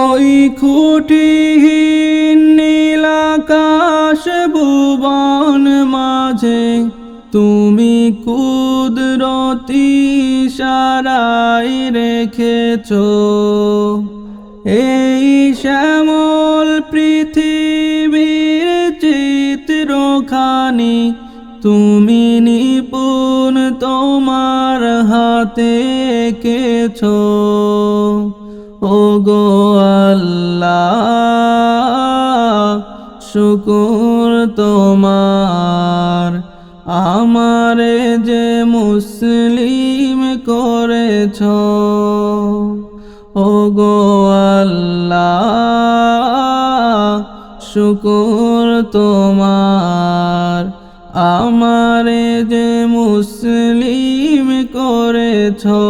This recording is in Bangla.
ওই খুঁটিহীন নীল আকাশ ভুবন মাঝে তুমি কুদরতি ইশারায় রেখেছো এই শ্যামল পৃথিবীর চিত্রখানি তুমি নিপুণ তোমার হাতে এঁকেছো। ওগো আল্লাহ শুকর তোমার, আমারে যে মুসলিম করেছো। ওগো আল্লাহ শুকর তোমার, আমারে যে মুসলিম করেছো।